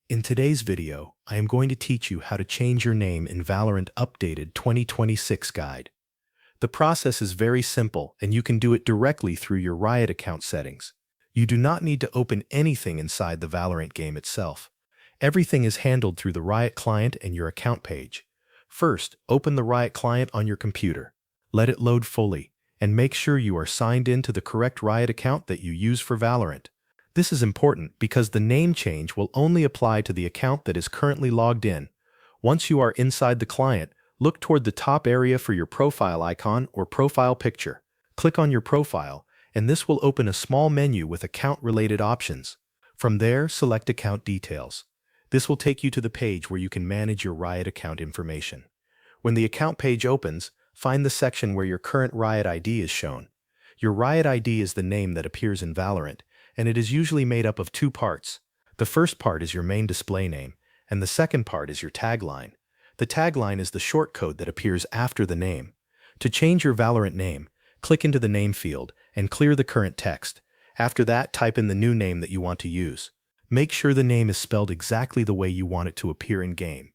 In today's video, I am going to teach you how to change your name in Valorant Updated 2026 Guide. The process is very simple, and you can do it directly through your Riot account settings. You do not need to open anything inside the Valorant game itself. Everything is handled through the Riot client and your account page. First, open the Riot client on your computer. Let it load fully, and make sure you are signed in to the correct Riot account that you use for Valorant. This is important because the name change will only apply to the account that is currently logged in. Once you are inside the client, look toward the top area for your profile icon or profile picture. Click on your profile, and this will open a small menu with account-related options. From there, select Account Details. This will take you to the page where you can manage your Riot account information. When the account page opens, find the section where your current Riot ID is shown. Your Riot ID is the name that appears in Valorant, and it is usually made up of two parts. The first part is your main display name, and the second part is your tagline. The tagline is the short code that appears after the name. To change your Valorant name, click into the name field and clear the current text. After that, type in the new name that you want to use. Make sure the name is spelled exactly the way you want it to appear in-game.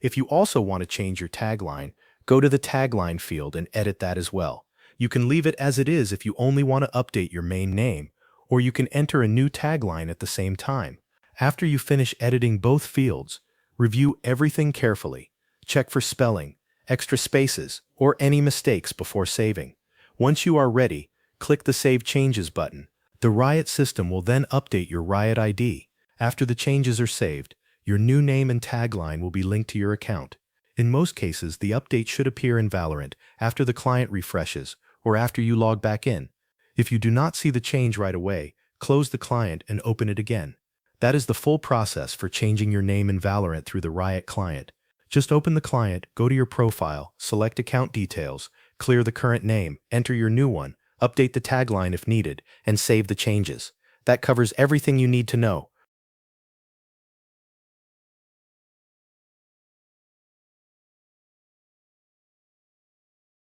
If you also want to change your tagline, go to the tagline field and edit that as well. You can leave it as it is if you only want to update your main name, or you can enter a new tagline at the same time. After you finish editing both fields, review everything carefully. Check for spelling, extra spaces, or any mistakes before saving. Once you are ready, click the Save Changes button. The Riot system will then update your Riot ID. After the changes are saved, your new name and tagline will be linked to your account. In most cases, the update should appear in Valorant after the client refreshes or after you log back in. If you do not see the change right away, close the client and open it again. That is the full process for changing your name in Valorant through the Riot client. Just open the client, go to your profile, select Account Details, clear the current name, enter your new one, update the tagline if needed, and save the changes. That covers everything you need to know.